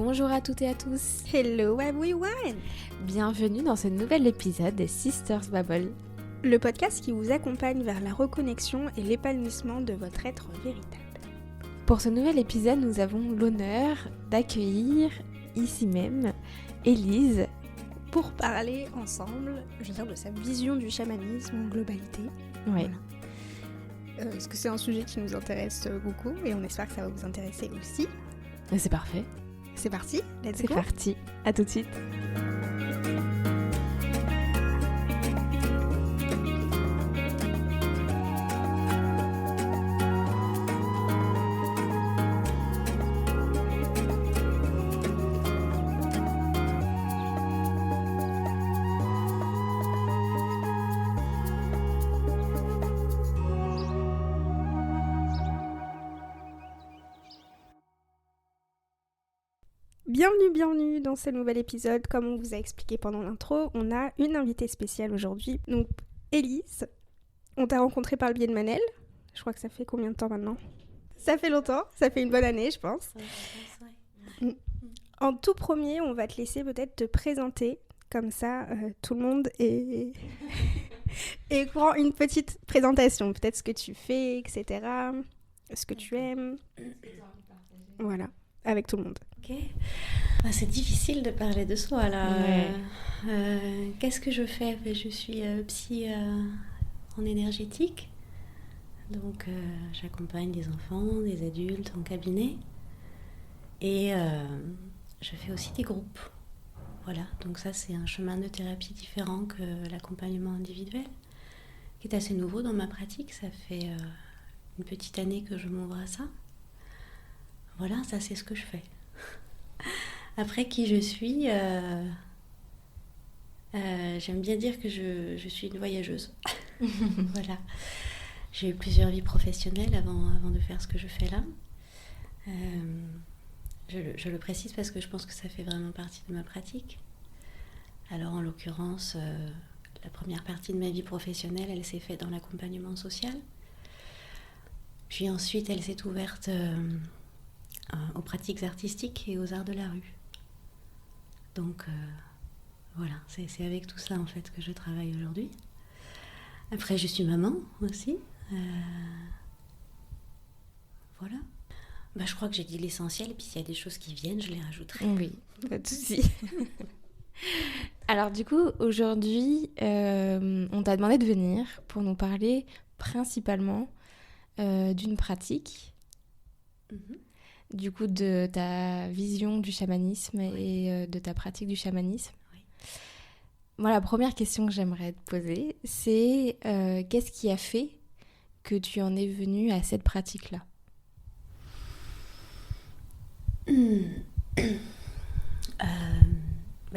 Bonjour à toutes et à tous. Hello everyone. Bienvenue dans ce nouvel épisode des Sisters Babble. Le podcast qui vous accompagne vers la reconnexion et l'épanouissement de votre être véritable. Pour ce nouvel épisode, nous avons l'honneur d'accueillir ici même Élise pour parler ensemble, de sa vision du chamanisme en globalité. Oui. Voilà. Parce que c'est un sujet qui nous intéresse beaucoup et on espère que ça va vous intéresser aussi. C'est parfait. C'est parti, let's go. C'est parti, à tout de suite. Bienvenue dans ce nouvel épisode. Comme on vous a expliqué pendant l'intro, on a une invitée spéciale aujourd'hui. Donc, Élise, on t'a rencontrée par le biais de Manel. Je crois que ça fait combien de temps maintenant ? Ça fait longtemps, ça fait une bonne année, je pense. Ouais. En tout premier, on va te laisser peut-être te présenter. Comme ça, tout le monde est prend une petite présentation. Peut-être ce que tu fais, etc. Ce que tu aimes. Voilà, avec tout le monde. Ok. C'est difficile de parler de soi là. Ouais. Qu'est-ce que je fais ? Je suis psy en énergétique. Donc j'accompagne des enfants, des adultes en cabinet. Et je fais aussi des groupes. Voilà, donc ça c'est un chemin de thérapie différent que l'accompagnement individuel, qui est assez nouveau dans ma pratique. Ça fait une petite année que je m'ouvre à ça. Voilà, ça c'est ce que je fais. Après, qui je suis, j'aime bien dire que je suis une voyageuse. Voilà. J'ai eu plusieurs vies professionnelles avant de faire ce que je fais là. Je le précise parce que je pense que ça fait vraiment partie de ma pratique. Alors en l'occurrence, la première partie de ma vie professionnelle, elle s'est faite dans l'accompagnement social. Puis ensuite, elle s'est ouverte aux pratiques artistiques et aux arts de la rue. Donc voilà, c'est avec tout ça en fait que je travaille aujourd'hui. Après, je suis maman aussi. Voilà. Je crois que j'ai dit l'essentiel, et puis s'il y a des choses qui viennent, je les rajouterai. Oui, pas de souci. Alors du coup, aujourd'hui, on t'a demandé de venir pour nous parler principalement d'une pratique. Mm-hmm. Du coup, de ta vision du chamanisme et de ta pratique du chamanisme. Oui. Moi, la première question que j'aimerais te poser, c'est qu'est-ce qui a fait que tu en es venue à cette pratique-là ?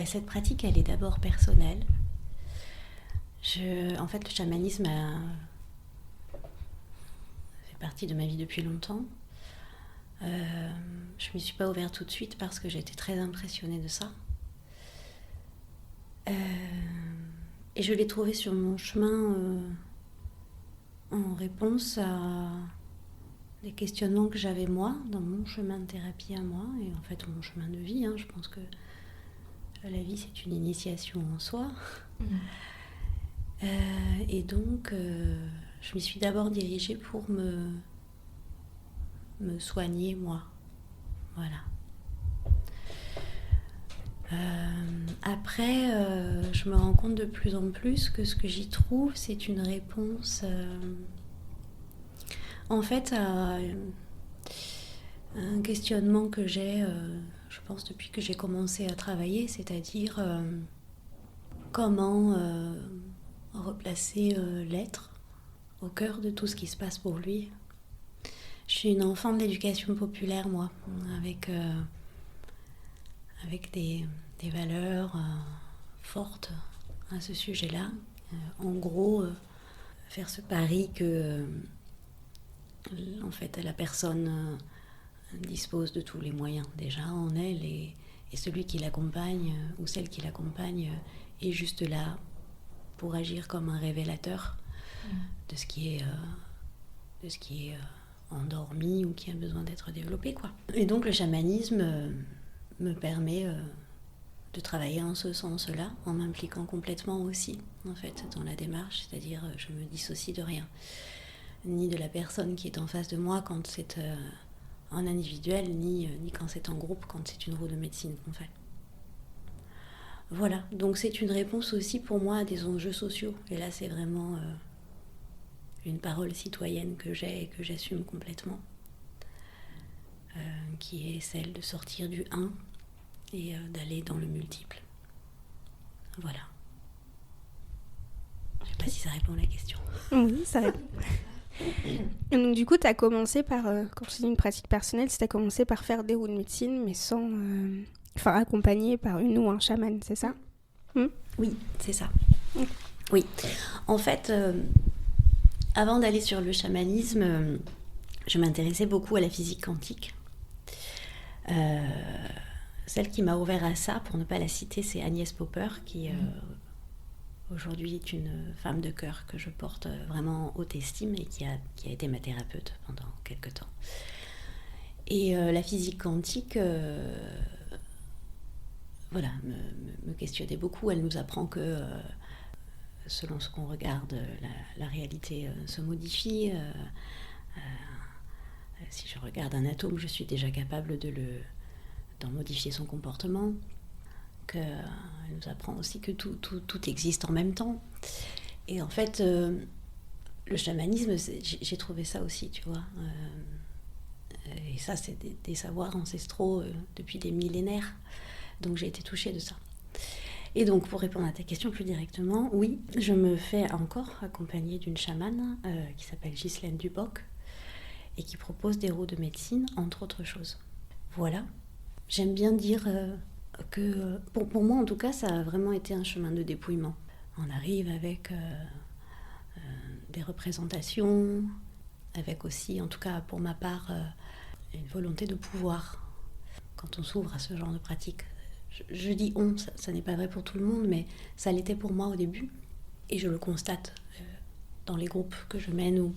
Cette pratique, elle est d'abord personnelle. En fait, le chamanisme fait partie de ma vie depuis longtemps. Je ne m'y suis pas ouverte tout de suite parce que j'étais très impressionnée de ça. Et je l'ai trouvé sur mon chemin en réponse à des questionnements que j'avais moi, dans mon chemin de thérapie à moi, et en fait mon chemin de vie. Je pense que la vie, c'est une initiation en soi. Et donc, je m'y suis d'abord dirigée pour me soigner moi. Voilà. Après, je me rends compte de plus en plus que ce que j'y trouve, c'est une réponse en fait à un questionnement que j'ai, je pense, depuis que j'ai commencé à travailler, c'est-à-dire comment replacer l'être au cœur de tout ce qui se passe pour lui. Je suis une enfant de l'éducation populaire, moi, avec des valeurs fortes à ce sujet-là. En gros, faire ce pari que, en fait, la personne dispose de tous les moyens déjà en elle, et celui qui l'accompagne ou celle qui l'accompagne est juste là pour agir comme un révélateur de ce qui est endormi ou qui a besoin d'être développé, quoi. Et donc le chamanisme me permet de travailler en ce sens-là, en m'impliquant complètement aussi, en fait, dans la démarche, c'est-à-dire je me dissocie de rien, ni de la personne qui est en face de moi quand c'est en individuel, ni quand c'est en groupe, quand c'est une roue de médecine qu'on fait. Voilà, donc c'est une réponse aussi pour moi à des enjeux sociaux, et là c'est vraiment une parole citoyenne que j'ai et que j'assume complètement, qui est celle de sortir du 1 et d'aller dans le multiple. Voilà. Je ne sais pas si ça répond à la question. Oui, ça répond. Et donc du coup, tu as commencé par, quand tu dis une pratique personnelle, tu as commencé par faire des roues de médecine, mais sans... Enfin, accompagné par une ou un chaman, c'est ça ? Oui, c'est ça. Oui. En fait, avant d'aller sur le chamanisme, je m'intéressais beaucoup à la physique quantique. Celle qui m'a ouvert à ça, pour ne pas la citer, c'est Agnès Popper, qui aujourd'hui est une femme de cœur que je porte vraiment en haute estime et qui a été ma thérapeute pendant quelques temps. Et la physique quantique, voilà, me questionnait beaucoup. Elle nous apprend que selon ce qu'on regarde, la réalité se modifie. Si je regarde un atome, je suis déjà capable d'en modifier son comportement. Elle nous apprend aussi que tout existe en même temps. Et en fait, le chamanisme, j'ai trouvé ça aussi, tu vois. Et ça, c'est des savoirs ancestraux depuis des millénaires. Donc j'ai été touchée de ça. Et donc, pour répondre à ta question plus directement, oui, je me fais encore accompagner d'une chamane qui s'appelle Ghislaine Duboc et qui propose des roues de médecine, entre autres choses. Voilà. J'aime bien dire que, pour moi en tout cas, ça a vraiment été un chemin de dépouillement. On arrive avec des représentations, avec aussi, en tout cas pour ma part, une volonté de pouvoir quand on s'ouvre à ce genre de pratique. Je dis on, ça n'est pas vrai pour tout le monde, mais ça l'était pour moi au début. Et je le constate dans les groupes que je mène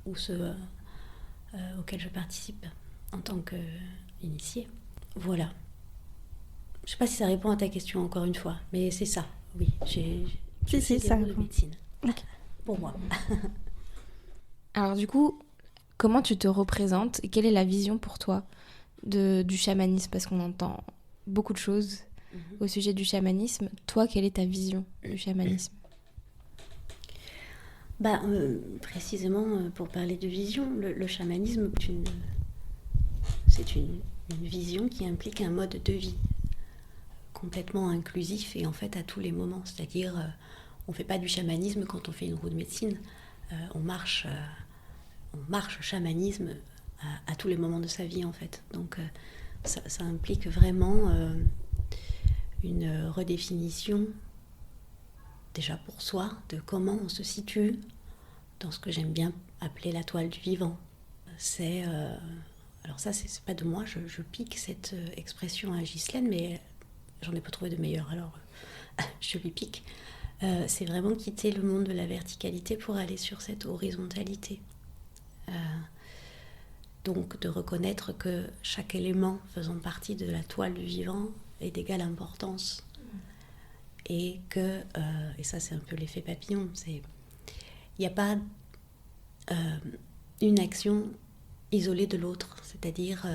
ou ceux auxquels je participe en tant qu'initiée. Voilà. Je ne sais pas si ça répond à ta question encore une fois, mais c'est ça, oui. Si, ça répond. De médecine, okay. Pour moi. Alors du coup, comment tu te représentes et quelle est la vision pour toi du chamanisme ? Parce qu'on entend beaucoup de choses au sujet du chamanisme. Toi, quelle est ta vision du chamanisme ? Précisément, pour parler de vision, le chamanisme, c'est une vision qui implique un mode de vie complètement inclusif et en fait à tous les moments. C'est-à-dire, on ne fait pas du chamanisme quand on fait une roue de médecine. On marche au chamanisme à tous les moments de sa vie en fait. Donc ça implique vraiment une redéfinition déjà pour soi de comment on se situe dans ce que j'aime bien appeler la toile du vivant. C'est alors ça c'est pas de moi, je pique cette expression à Ghislaine, mais j'en ai pas trouvé de meilleure, alors je lui pique. C'est vraiment quitter le monde de la verticalité pour aller sur cette horizontalité. Donc de reconnaître que chaque élément faisant partie de la toile du vivant est d'égale importance. Et que, et ça c'est un peu l'effet papillon, il n'y a pas une action isolée de l'autre. C'est-à-dire,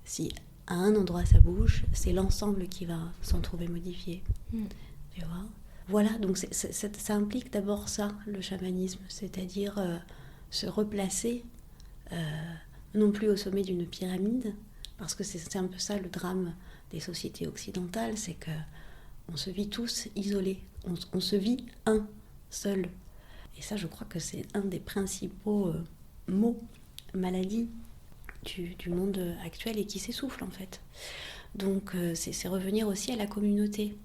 si à un endroit ça bouge, c'est l'ensemble qui va s'en trouver modifié. Tu vois ? Voilà, donc ça implique d'abord ça, le chamanisme, c'est-à-dire se replacer, non plus au sommet d'une pyramide, parce que c'est un peu ça le drame des sociétés occidentales, c'est que on se vit tous isolés, on se vit un seul. Et ça, je crois que c'est un des principaux maux, maladies du monde actuel et qui s'essouffle en fait. Donc c'est revenir aussi à la communauté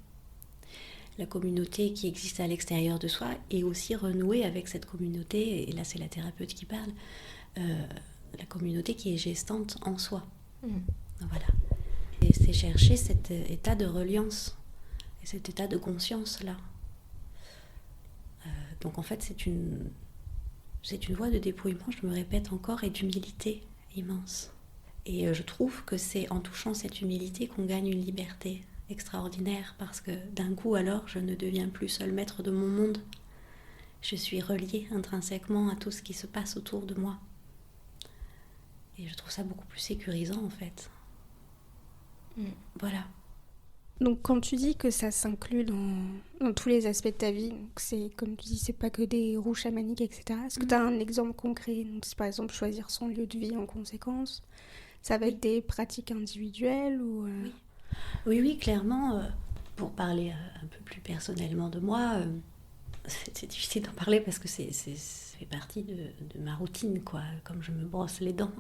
qui existe à l'extérieur de soi et aussi renouer avec cette communauté, et là c'est la thérapeute qui parle, la communauté qui est gestante en soi. Voilà. Et c'est chercher cet état de reliance et cet état de conscience-là. Donc en fait, c'est une voie de dépouillement, je me répète encore, et d'humilité immense. Et je trouve que c'est en touchant cette humilité qu'on gagne une liberté extraordinaire, parce que d'un coup alors je ne deviens plus seul maître de mon monde. Je suis reliée intrinsèquement à tout ce qui se passe autour de moi. Et je trouve ça beaucoup plus sécurisant en fait. Voilà. Donc quand tu dis que ça s'inclut dans tous les aspects de ta vie, donc c'est comme tu dis, c'est pas que des roues chamaniques, etc. Est-ce que tu as un exemple concret? Donc, c'est par exemple choisir son lieu de vie en conséquence. Ça va être des pratiques individuelles ou Oui, clairement. Pour parler un peu plus personnellement de moi, c'est difficile d'en parler parce que ça fait partie de ma routine, quoi. Comme je me brosse les dents.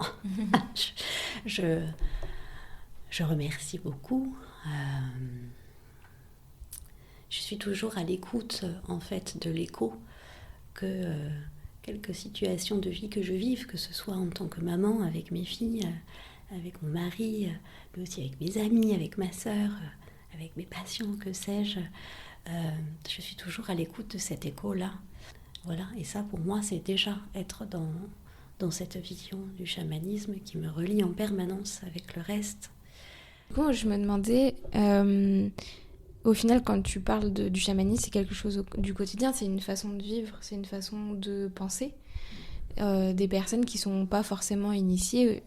je remercie beaucoup. Je suis toujours à l'écoute, en fait, de l'écho que quelques situations de vie que je vive, que ce soit en tant que maman, avec mes filles, avec mon mari, mais aussi avec mes amis, avec ma sœur, avec mes patients, que sais-je. Je suis toujours à l'écoute de cet écho-là. Voilà, et ça, pour moi, c'est déjà être dans cette vision du chamanisme qui me relie en permanence avec le reste. Du coup, je me demandais, au final, quand tu parles du chamanisme, c'est quelque chose du quotidien, c'est une façon de vivre, c'est une façon de penser. Des personnes qui sont pas forcément initiées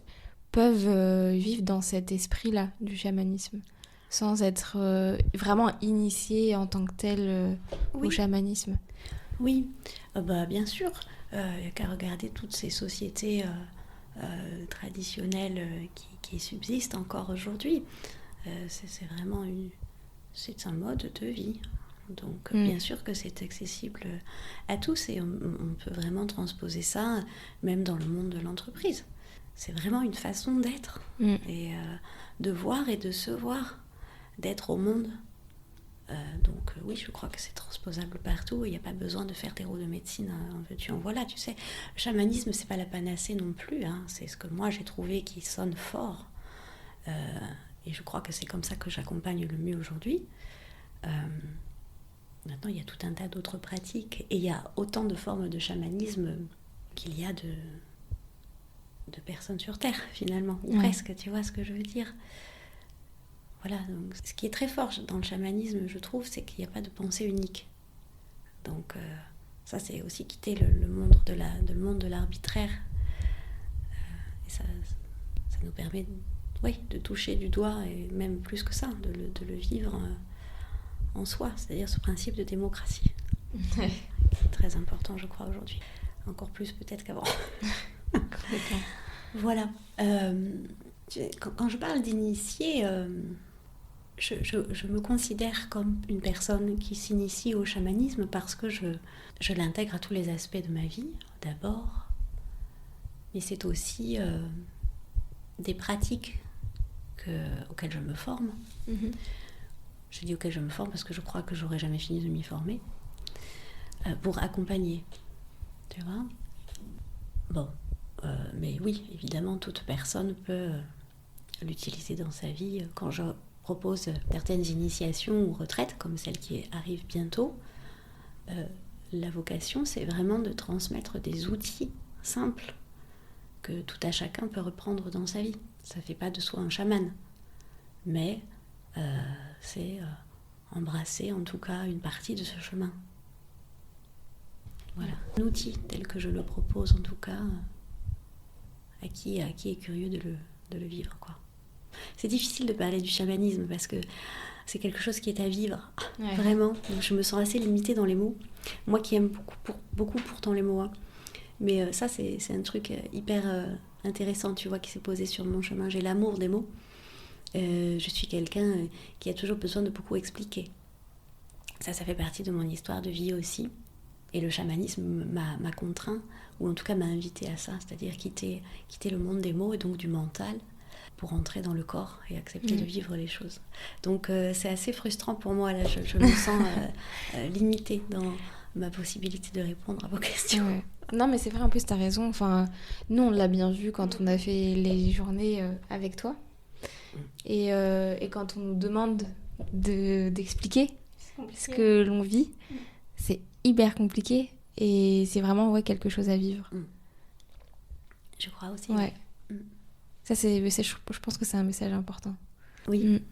peuvent vivre dans cet esprit-là du chamanisme, sans être vraiment initiées en tant que telles au chamanisme. Oui, bien sûr. Il n'y a qu'à regarder toutes ces sociétés traditionnelles qui subsistent encore aujourd'hui. C'est vraiment c'est un mode de vie. Donc bien sûr que c'est accessible à tous et on peut vraiment transposer ça même dans le monde de l'entreprise. C'est vraiment une façon d'être et de voir et de se voir, d'être au monde. Donc oui, je crois que c'est transposable partout. Il n'y a pas besoin de faire des roues de médecine en veux-tu, en voilà, tu sais. Le chamanisme, c'est pas la panacée non plus. C'est ce que moi j'ai trouvé qui sonne fort. Et je crois que c'est comme ça que j'accompagne le mieux aujourd'hui. Maintenant, il y a tout un tas d'autres pratiques. Et il y a autant de formes de chamanisme qu'il y a de personnes sur Terre, finalement. Ou presque, tu vois ce que je veux dire. Voilà, donc ce qui est très fort dans le chamanisme, je trouve, c'est qu'il n'y a pas de pensée unique. Donc ça, c'est aussi quitter le monde de l'arbitraire. Et ça nous permet de toucher du doigt, et même plus que ça, de le vivre en soi, c'est-à-dire ce principe de démocratie. Qui est très important, je crois, aujourd'hui. Encore plus peut-être qu'avant. Voilà. Quand je parle d'initié, je me considère comme une personne qui s'initie au chamanisme parce que je l'intègre à tous les aspects de ma vie, d'abord. Mais c'est aussi des pratiques auxquelles je me forme. Je dis auxquelles je me forme parce que je crois que j'aurais jamais fini de m'y former. Pour accompagner. Tu vois ? Bon. Mais oui, évidemment, toute personne peut l'utiliser dans sa vie. Quand je propose certaines initiations ou retraites, comme celle qui arrive bientôt, la vocation, c'est vraiment de transmettre des outils simples que tout à chacun peut reprendre dans sa vie. Ça ne fait pas de soi un chaman, mais c'est embrasser en tout cas une partie de ce chemin. Voilà, un outil tel que je le propose en tout cas à qui est curieux de le vivre, quoi. C'est difficile de parler du chamanisme parce que c'est quelque chose qui est à vivre, vraiment. Donc je me sens assez limitée dans les mots. Moi qui aime beaucoup pourtant les mots. Mais ça, c'est un truc hyper intéressant, tu vois, qui s'est posé sur mon chemin. J'ai l'amour des mots. Je suis quelqu'un qui a toujours besoin de beaucoup expliquer. Ça fait partie de mon histoire de vie aussi. Et le chamanisme m'a contraint, ou en tout cas m'a invité à ça, c'est-à-dire quitter le monde des mots et donc du mental pour entrer dans le corps et accepter de vivre les choses. Donc c'est assez frustrant pour moi, là, je me sens limitée dans ma possibilité de répondre à vos questions. Ouais. Non mais c'est vrai, en plus t'as raison, enfin, nous on l'a bien vu quand on a fait les journées avec toi, et quand on nous demande d'expliquer ce que l'on vit, c'est hyper compliqué et c'est vraiment quelque chose à vivre. Je crois aussi. Ouais. Ça, je pense que c'est un message important. Oui,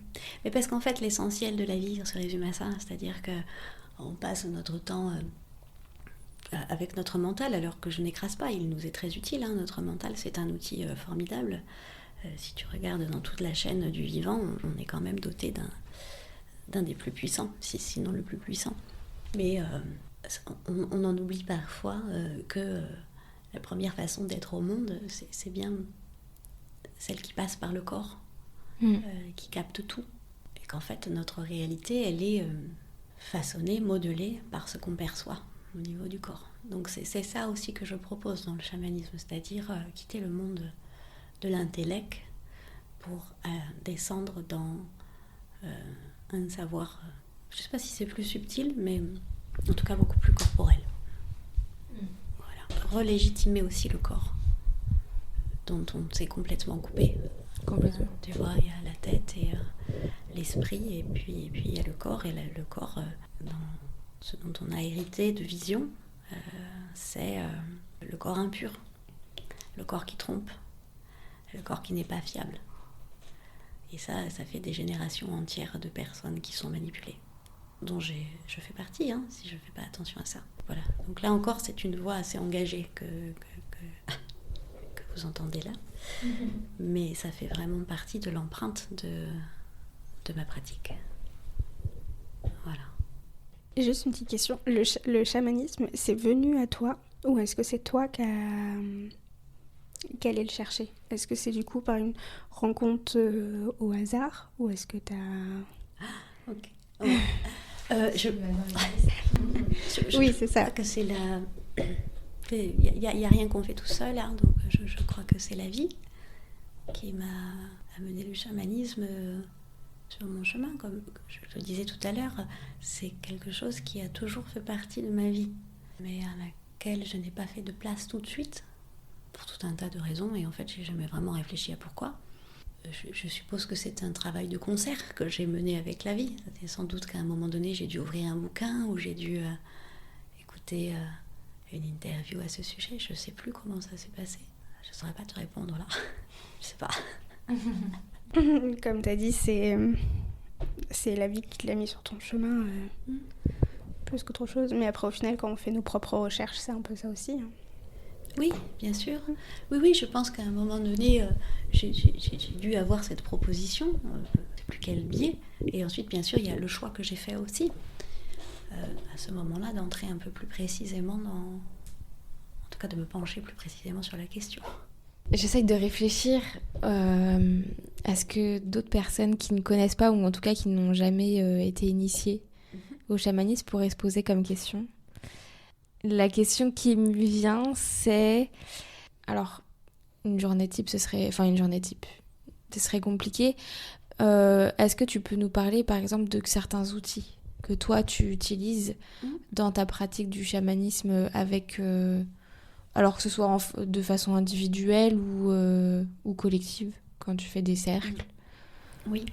mais parce qu'en fait, l'essentiel de la vie se résume à ça, c'est-à-dire qu'on passe notre temps avec notre mental, alors que je n'écrase pas, il nous est très utile, hein. Notre mental, c'est un outil formidable. Si tu regardes dans toute la chaîne du vivant, on est quand même doté d'un des plus puissants, sinon le plus puissant. Mais on en oublie parfois que la première façon d'être au monde, c'est bien celle qui passe par le corps, qui capte tout. Et qu'en fait, notre réalité, elle est façonnée, modelée par ce qu'on perçoit au niveau du corps. Donc c'est ça aussi que je propose dans le chamanisme, c'est-à-dire quitter le monde de l'intellect pour descendre dans un savoir, je ne sais pas si c'est plus subtil, mais en tout cas beaucoup plus corporel. Voilà. Relégitimer aussi le corps, dont on s'est complètement coupé. Complètement. Tu vois, il y a la tête et l'esprit, et puis il y a le corps, et le corps, dans ce dont on a hérité de vision, c'est le corps impur, le corps qui trompe, le corps qui n'est pas fiable. Et ça fait des générations entières de personnes qui sont manipulées, dont je fais partie, hein, si je ne fais pas attention à ça. Voilà. Donc là encore, c'est une voix assez engagée que vous entendez là. Mais ça fait vraiment partie de l'empreinte de ma pratique. Voilà. Juste une petite question. Le chamanisme, c'est venu à toi ou est-ce que c'est toi qui allé le chercher? Est-ce que c'est du coup par une rencontre au hasard ou est-ce que tu as... Ok. Oh. Oui, c'est ça. Je crois que c'est la... Il n'y a rien qu'on fait tout seul, hein, donc je crois que c'est la vie qui m'a amené le chamanisme sur mon chemin. Comme je le disais tout à l'heure, c'est quelque chose qui a toujours fait partie de ma vie, mais à laquelle je n'ai pas fait de place tout de suite, pour tout un tas de raisons, et en fait, j'ai jamais vraiment réfléchi à pourquoi. Je suppose que c'est un travail de concert que j'ai mené avec la vie. C'est sans doute qu'à un moment donné, j'ai dû ouvrir un bouquin ou j'ai dû écouter une interview à ce sujet. Je ne sais plus comment ça s'est passé. Je ne saurais pas te répondre là. Je sais pas. Comme tu as dit, c'est la vie qui te l'a mis sur ton chemin plus qu'autre chose. Mais après, au final, quand on fait nos propres recherches, c'est un peu ça aussi. Hein. Oui, bien sûr. Oui, je pense qu'à un moment donné, j'ai dû avoir cette proposition, je ne sais plus quel biais. Et ensuite, bien sûr, il y a le choix que j'ai fait aussi, à ce moment-là, d'entrer un peu plus précisément en tout cas de me pencher plus précisément sur la question. J'essaye de réfléchir à ce que d'autres personnes qui ne connaissent pas, ou en tout cas qui n'ont jamais été initiées au chamanisme, pourraient se poser comme question. La question qui me vient, c'est... Alors, une journée type, ce serait compliqué. Est-ce que tu peux nous parler, par exemple, de certains outils que toi, tu utilises dans ta pratique du chamanisme avec... alors que ce soit de façon individuelle ou collective, quand tu fais des cercles. Oui.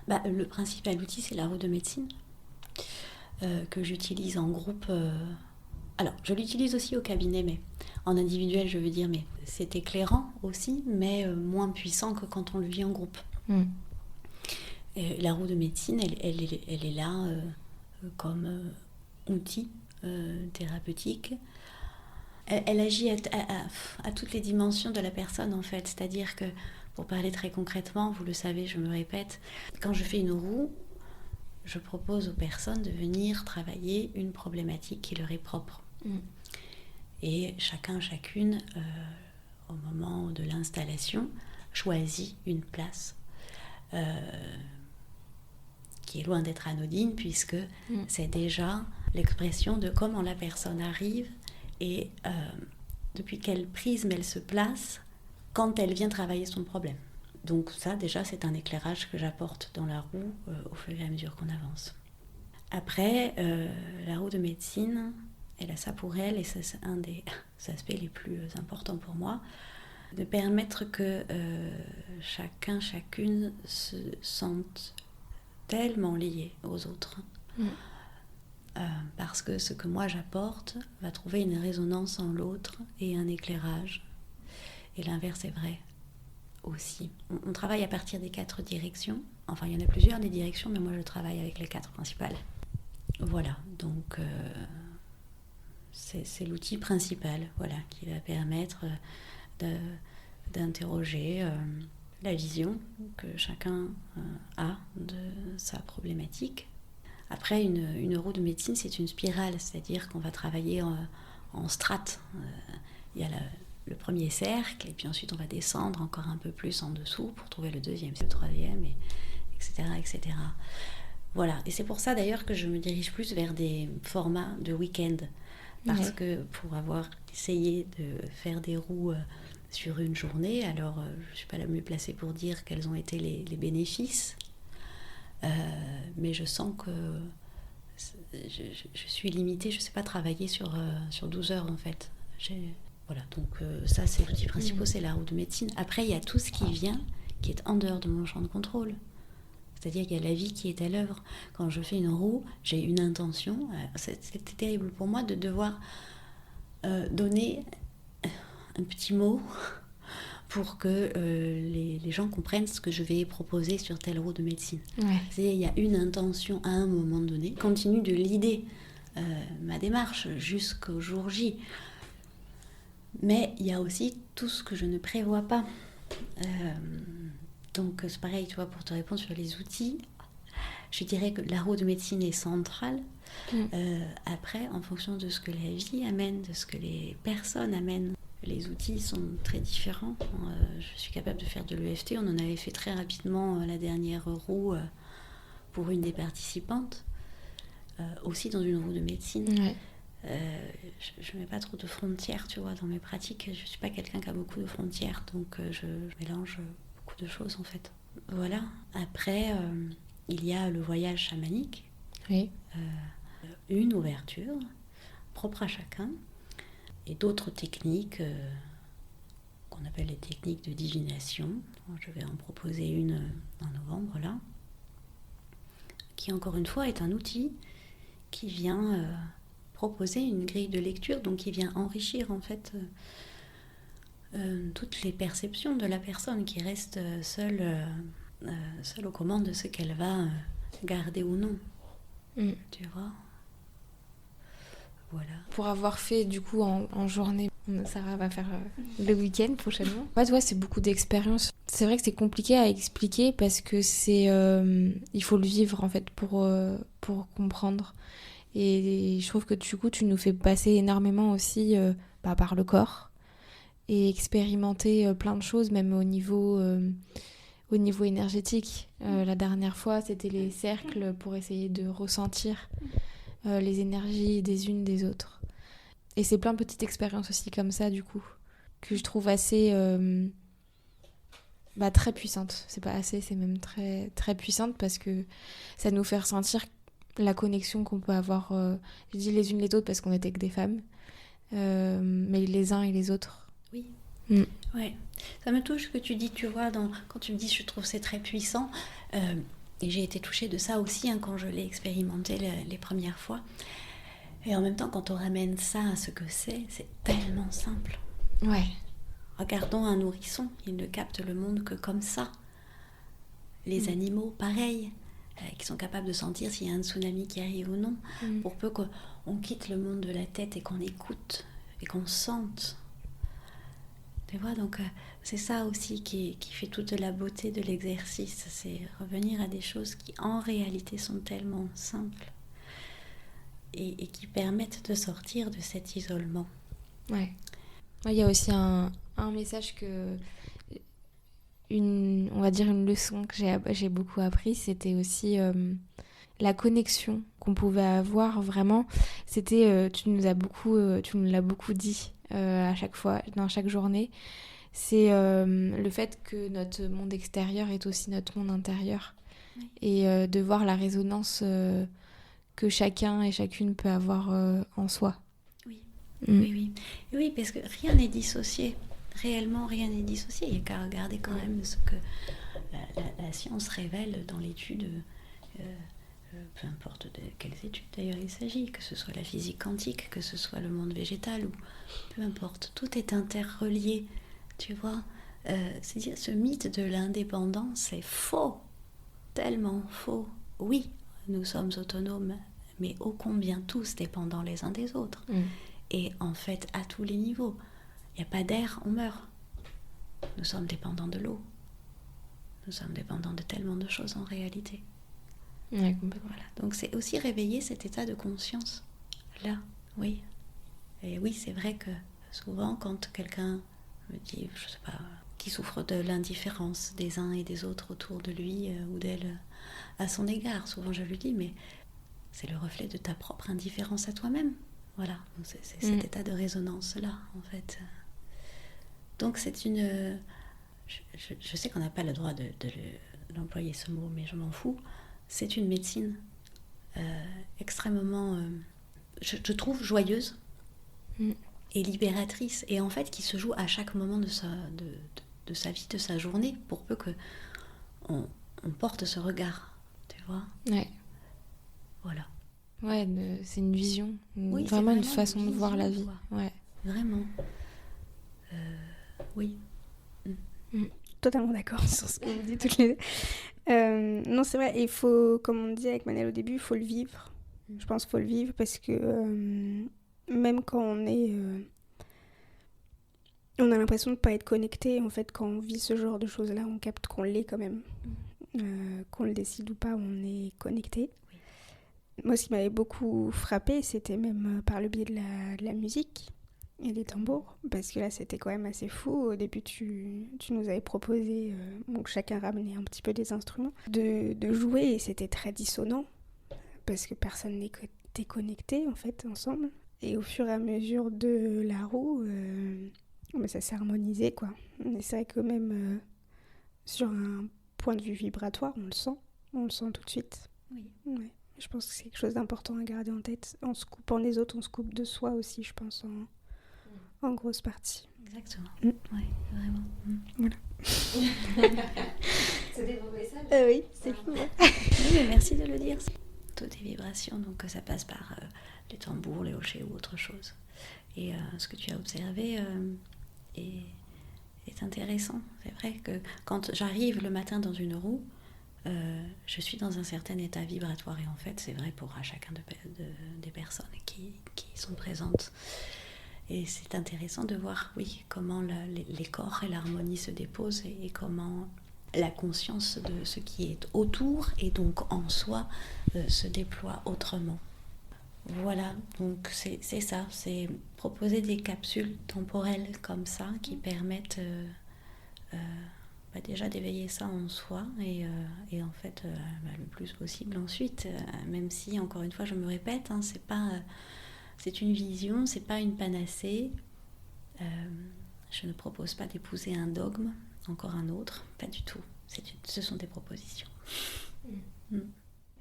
Le principal outil, c'est la roue de médecine, que j'utilise en groupe... Alors, je l'utilise aussi au cabinet, mais en individuel, je veux dire, mais c'est éclairant aussi, mais moins puissant que quand on le vit en groupe. Et la roue de médecine, elle est là comme outil thérapeutique. Elle agit à toutes les dimensions de la personne, en fait. C'est-à-dire que, pour parler très concrètement, vous le savez, je me répète, quand je fais une roue, je propose aux personnes de venir travailler une problématique qui leur est propre. Et chacune, au moment de l'installation, choisit une place qui est loin d'être anodine, puisque c'est déjà l'expression de comment la personne arrive et depuis quel prisme elle se place quand elle vient travailler son problème. Donc ça, déjà, c'est un éclairage que j'apporte dans la roue au fur et à mesure qu'on avance. Après, la roue de médecine, elle a ça pour elle, et c'est un des aspects les plus importants pour moi, de permettre que chacune se sente tellement liée aux autres. Parce que ce que moi j'apporte va trouver une résonance en l'autre et un éclairage. Et l'inverse est vrai. aussi. On travaille à partir des 4 directions. Enfin, il y en a plusieurs des directions, mais moi je travaille avec les 4 principales. Voilà, donc c'est l'outil principal, voilà, qui va permettre d'interroger la vision que chacun a de sa problématique. Après, une roue de médecine, c'est une spirale, c'est-à-dire qu'on va travailler en strates. Il y a le premier cercle, et puis ensuite on va descendre encore un peu plus en dessous pour trouver le deuxième, le troisième, etc., etc. Voilà, et c'est pour ça d'ailleurs que je me dirige plus vers des formats de week-end, parce que pour avoir essayé de faire des roues sur une journée, alors je ne suis pas la mieux placée pour dire quels ont été les bénéfices, mais je sens que je suis limitée, je ne sais pas travailler sur 12 heures en fait. Voilà, donc ça c'est l'outil principal, c'est la roue de médecine. Après il y a tout ce qui vient, qui est en dehors de mon champ de contrôle. C'est-à-dire qu'il y a la vie qui est à l'œuvre. Quand je fais une roue, j'ai une intention. C'était terrible pour moi de devoir donner un petit mot pour que les gens comprennent ce que je vais proposer sur telle roue de médecine. C'est-à-dire qu'il y a une intention à un moment donné. Je continue de l'idée ma démarche jusqu'au jour J. Mais il y a aussi tout ce que je ne prévois pas. Donc c'est pareil, tu vois, pour te répondre sur les outils, je dirais que la roue de médecine est centrale. Après, en fonction de ce que la vie amène, de ce que les personnes amènent, les outils sont très différents. Je suis capable de faire de l'EFT, on en avait fait très rapidement la dernière roue pour une des participantes, aussi dans une roue de médecine. Je mets pas trop de frontières, tu vois, dans mes pratiques. Je suis pas quelqu'un qui a beaucoup de frontières, donc je mélange de choses en fait. Voilà. Après, il y a le voyage chamanique. Une ouverture propre à chacun et d'autres techniques qu'on appelle les techniques de divination. Je vais en proposer une en novembre là, qui encore une fois est un outil qui vient proposer une grille de lecture, donc qui vient enrichir en fait toutes les perceptions de la personne, qui reste seule aux commandes de ce qu'elle va garder ou non. Tu vois, voilà. Pour avoir fait du coup en journée, Sarah va faire le week-end prochainement. En fait, ouais, c'est beaucoup d'expérience. C'est vrai que c'est compliqué à expliquer parce que il faut le vivre en fait pour comprendre. Et je trouve que du coup, tu nous fais passer énormément aussi par le corps. Et expérimenter plein de choses, même au niveau énergétique. La dernière fois, c'était les cercles pour essayer de ressentir les énergies des unes des autres. Et c'est plein de petites expériences aussi comme ça, du coup, que je trouve assez... très puissantes. C'est pas assez, c'est même très, très puissante parce que ça nous fait ressentir la connexion qu'on peut avoir, je dis les unes les autres parce qu'on était que des femmes, mais les uns et les autres. Oui. Ouais. Ça me touche ce que tu dis, tu vois, quand tu me dis je trouve c'est très puissant, et j'ai été touchée de ça aussi quand je l'ai expérimenté les premières fois. Et en même temps, quand on ramène ça à ce que c'est tellement simple. Ouais. Regardons un nourrisson, il ne capte le monde que comme ça. Les animaux, pareil, qui sont capables de sentir s'il y a un tsunami qui arrive ou non, pour peu qu'on quitte le monde de la tête et qu'on écoute et qu'on sente. Tu vois, donc c'est ça aussi qui fait toute la beauté de l'exercice, c'est revenir à des choses qui en réalité sont tellement simples et qui permettent de sortir de cet isolement. Ouais. Il y a aussi un message on va dire une leçon que j'ai beaucoup appris, c'était aussi la connexion qu'on pouvait avoir vraiment. C'était, tu nous l'as beaucoup dit à chaque fois, dans chaque journée. C'est le fait que notre monde extérieur est aussi notre monde intérieur. Oui. Et de voir la résonance que chacun et chacune peut avoir en soi. Oui. Oui, parce que rien n'est dissocié. Réellement, rien n'est dissocié. Il n'y a qu'à regarder quand même ce que la science révèle dans l'étude, peu importe de quelles études d'ailleurs il s'agit, que ce soit la physique quantique, que ce soit le monde végétal, ou peu importe, tout est interrelié, tu vois. C'est-à-dire, ce mythe de l'indépendance, c'est faux, tellement faux. Oui, nous sommes autonomes, mais ô combien tous dépendants les uns des autres. Et en fait, à tous les niveaux. Il n'y a pas d'air, on meurt. Nous sommes dépendants de l'eau. Nous sommes dépendants de tellement de choses en réalité. Ouais, complètement. Voilà. Donc c'est aussi réveiller cet état de conscience. Là, oui. Et oui, c'est vrai que souvent, quand quelqu'un me dit, je sais pas, qui souffre de l'indifférence des uns et des autres autour de lui ou d'elle à son égard, souvent je lui dis, mais c'est le reflet de ta propre indifférence à toi-même. Voilà, donc c'est cet état de résonance-là, en fait. Donc c'est une... Je sais qu'on n'a pas le droit d'employer ce mot, mais je m'en fous. C'est une médecine extrêmement, je trouve, joyeuse et libératrice, et en fait qui se joue à chaque moment de sa vie, de sa journée, pour peu que on porte ce regard, tu vois. Ouais. Voilà. Ouais, c'est une vision, oui, vraiment une façon de voir la vie. Ouais. Vraiment. Oui. Totalement d'accord sur ce que vous dites toutes les deux. Non, c'est vrai, il faut, comme on dit avec Manel au début, il faut le vivre. Je pense qu'il faut le vivre parce que même quand on est... on a l'impression de ne pas être connecté. En fait, quand on vit ce genre de choses-là, on capte qu'on l'est quand même. Qu'on le décide ou pas, on est connecté. Oui. Moi, ce qui m'avait beaucoup frappé, c'était même par le biais de la musique et des tambours, parce que là, c'était quand même assez fou. Au début, tu nous avais proposé, donc chacun ramenait un petit peu des instruments, de jouer, et c'était très dissonant, parce que personne n'était connecté, en fait, ensemble. Et au fur et à mesure de la roue... mais ça s'est harmonisé, quoi. Mais c'est vrai que même sur un point de vue vibratoire, on le sent tout de suite. Oui. Ouais. Je pense que c'est quelque chose d'important à garder en tête. En se coupant des autres, on se coupe de soi aussi, je pense, en grosse partie. Exactement. Oui, vraiment. Voilà. C'est des beaux messages. Oui, c'est fou. Oui, mais merci de le dire. Toutes des vibrations, donc ça passe par les tambours, les hochets ou autre chose. Et ce que tu as observé est intéressant. C'est vrai que quand j'arrive le matin dans une roue, je suis dans un certain état vibratoire. Et en fait, c'est vrai pour chacun des personnes qui sont présentes. Et c'est intéressant de voir, oui, comment les corps et l'harmonie se déposent et comment la conscience de ce qui est autour et donc en soi se déploie autrement. Voilà, donc c'est ça, c'est proposer des capsules temporelles comme ça qui permettent déjà d'éveiller ça en soi et en fait le plus possible ensuite, même si encore une fois je me répète, hein, c'est une vision, c'est pas une panacée. Je ne propose pas d'épouser un dogme, encore un autre, pas du tout. Ce sont des propositions.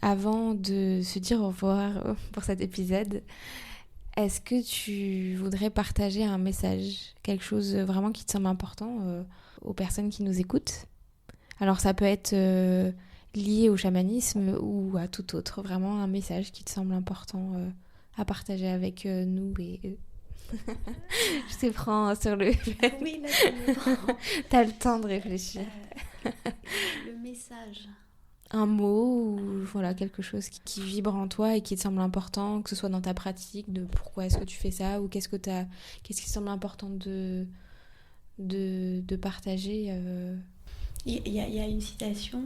Avant de se dire au revoir pour cet épisode, est-ce que tu voudrais partager un message, quelque chose vraiment qui te semble important aux personnes qui nous écoutent ? Alors ça peut être lié au chamanisme ou à tout autre, vraiment un message qui te semble important à partager avec nous et eux. Je te prends sur le... Oui, là, je me prends. T'as le temps de réfléchir. Le message. Un mot ou voilà, quelque chose qui vibre en toi et qui te semble important, que ce soit dans ta pratique, de pourquoi est-ce que tu fais ça, ou qu'est-ce qui te semble important de partager Il y a une citation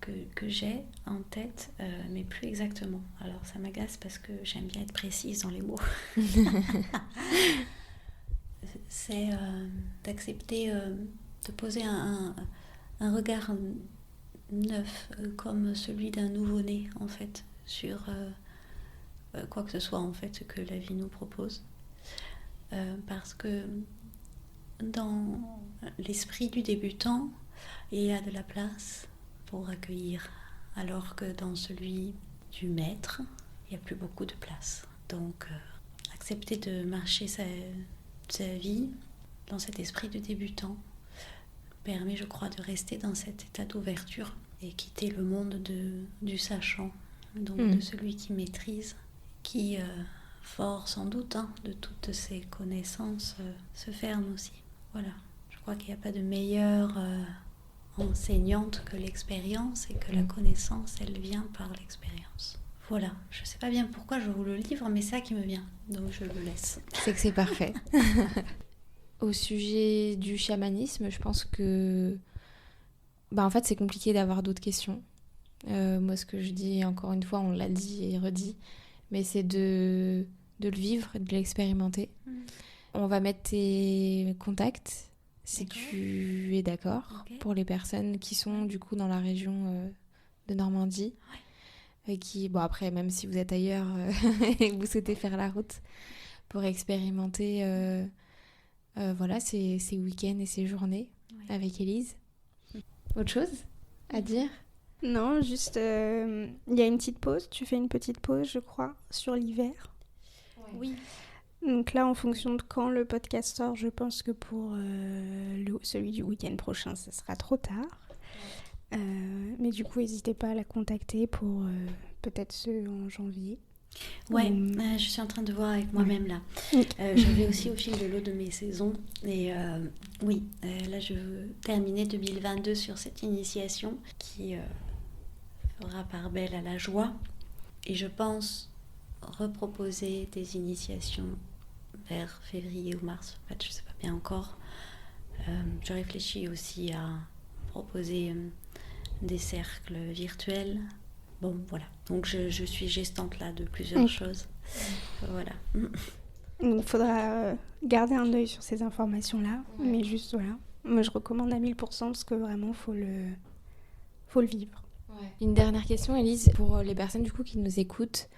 que j'ai en tête, mais plus exactement. Alors ça m'agace parce que j'aime bien être précise dans les mots. C'est d'accepter de poser un regard neuf, comme celui d'un nouveau-né en fait, sur quoi que ce soit en fait que la vie nous propose. Parce que dans l'esprit du débutant, il y a de la place pour accueillir, alors que dans celui du maître, il n'y a plus beaucoup de place. Donc, accepter de marcher sa vie dans cet esprit de débutant permet, je crois, de rester dans cet état d'ouverture et quitter le monde du sachant, donc de celui qui maîtrise, qui, fort sans doute de toutes ses connaissances, se ferme aussi. Voilà, je crois qu'il n'y a pas de meilleure enseignante que l'expérience et que la connaissance, elle vient par l'expérience. Voilà, je ne sais pas bien pourquoi je vous le livre, mais c'est ça qui me vient, donc je le laisse. C'est que c'est parfait. Au sujet du chamanisme, je pense que en fait, c'est compliqué d'avoir d'autres questions. Moi, ce que je dis, encore une fois, on l'a dit et redit, mais c'est de le vivre, de l'expérimenter. On va mettre tes contacts, si tu es d'accord, pour les personnes qui sont du coup dans la région de Normandie. Et qui, après, même si vous êtes ailleurs et que vous souhaitez faire la route pour expérimenter ces week-ends et ces journées avec Élise. Autre chose à dire ? Non, juste, il y a une petite pause. Tu fais une petite pause, je crois, sur l'hiver. Oui. Donc là, en fonction de quand le podcast sort, je pense que pour celui du week-end prochain, ça sera trop tard. Mais du coup, n'hésitez pas à la contacter pour peut-être ceux en janvier. Ouais, je suis en train de voir avec moi-même là. Je vais aussi au fil de l'eau de mes saisons. Et là, je veux terminer 2022 sur cette initiation qui fera part belle à la joie. Et je pense reproposer des initiations vers février ou mars. En fait, je ne sais pas bien encore. Je réfléchis aussi à proposer des cercles virtuels. Bon, voilà. Donc, je suis gestante là de plusieurs choses. Voilà. Donc, il faudra garder un œil sur ces informations-là. Ouais. Mais juste, voilà. Moi, je recommande à 1000% parce que vraiment, faut le vivre. Ouais. Une dernière question, Élise, pour les personnes du coup qui nous écoutent.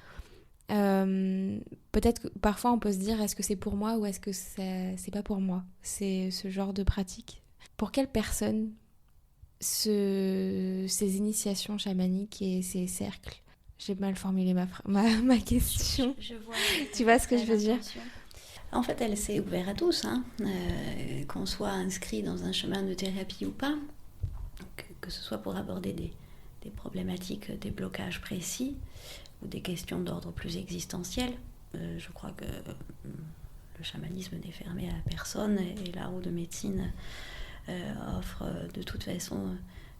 Peut-être que parfois, on peut se dire, est-ce que c'est pour moi ou est-ce que c'est pas pour moi ? C'est ce genre de pratique. Pour quelle personne ces initiations chamaniques et ces cercles. J'ai mal formulé ma question. Je vois, tu vois ce que je veux dire ? En fait, elle s'est ouverte à tous, qu'on soit inscrit dans un chemin de thérapie ou pas, que ce soit pour aborder des problématiques, des blocages précis ou des questions d'ordre plus existentiel. Je crois que le chamanisme n'est fermé à personne et la roue de médecine offre de toute façon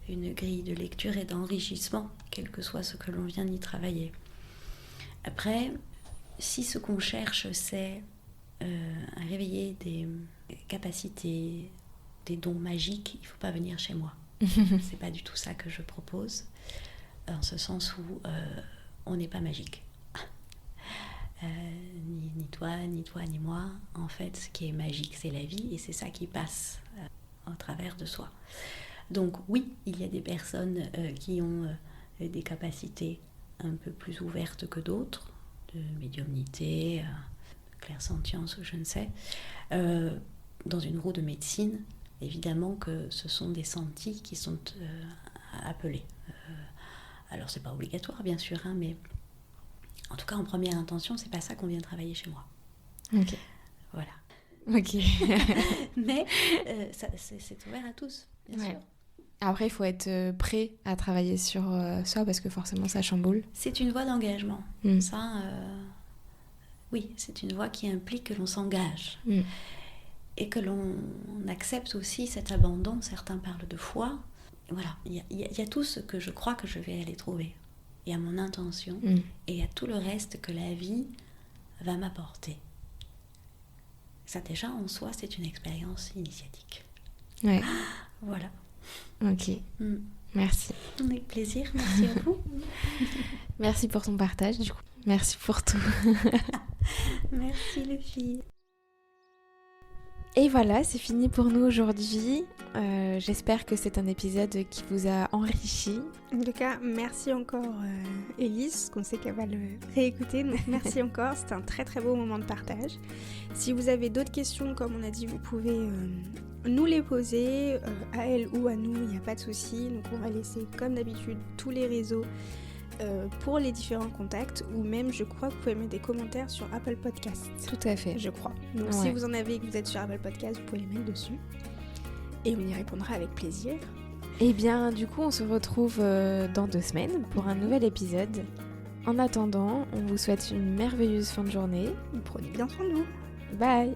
une grille de lecture et d'enrichissement, quel que soit ce que l'on vient y travailler. Après, si ce qu'on cherche, c'est à réveiller des capacités, des dons magiques, il ne faut pas venir chez moi. C'est pas du tout ça que je propose, en ce sens où on n'est pas magique. Ni toi, ni moi. En fait, ce qui est magique, c'est la vie, et c'est ça qui passe au travers de soi. Donc oui, il y a des personnes qui ont des capacités un peu plus ouvertes que d'autres, de médiumnité, clairsentience ou je ne sais. Dans une roue de médecine, évidemment que ce sont des sentis qui sont appelés. Alors c'est pas obligatoire bien sûr, mais en tout cas en première intention, c'est pas ça qu'on vient travailler chez moi. Ok. Voilà. Ok. Mais c'est ouvert à tous, bien sûr. Après, il faut être prêt à travailler sur soi parce que forcément, ça chamboule. C'est une voie d'engagement. Ça, oui, c'est une voie qui implique que l'on s'engage. Et que l'on accepte aussi cet abandon. Certains parlent de foi. Voilà, il y a tout ce que je crois que je vais aller trouver. Il y a mon intention et il y a tout le reste que la vie va m'apporter. Ça déjà en soi c'est une expérience initiatique. Ouais. Voilà. Ok. Merci. Avec plaisir, merci à vous. Merci pour ton partage du coup. Merci pour tout. Merci les filles. Et voilà, c'est fini pour nous aujourd'hui. J'espère que c'est un épisode qui vous a enrichi. En tout cas, merci encore Élise, qu'on sait qu'elle va le réécouter. Donc merci encore, c'était un très très beau moment de partage. Si vous avez d'autres questions, comme on a dit, vous pouvez nous les poser, à elle ou à nous, il n'y a pas de souci. Donc on va laisser comme d'habitude tous les réseaux pour les différents contacts, ou même je crois que vous pouvez mettre des commentaires sur Apple Podcasts. Tout à fait. Je crois. Donc si vous en avez et que vous êtes sur Apple Podcasts, vous pouvez les mettre dessus. Et on y répondra avec plaisir. Et bien du coup on se retrouve dans 2 semaines pour un nouvel épisode. En attendant, on vous souhaite une merveilleuse fin de journée. Prenez bien soin de vous. Bye.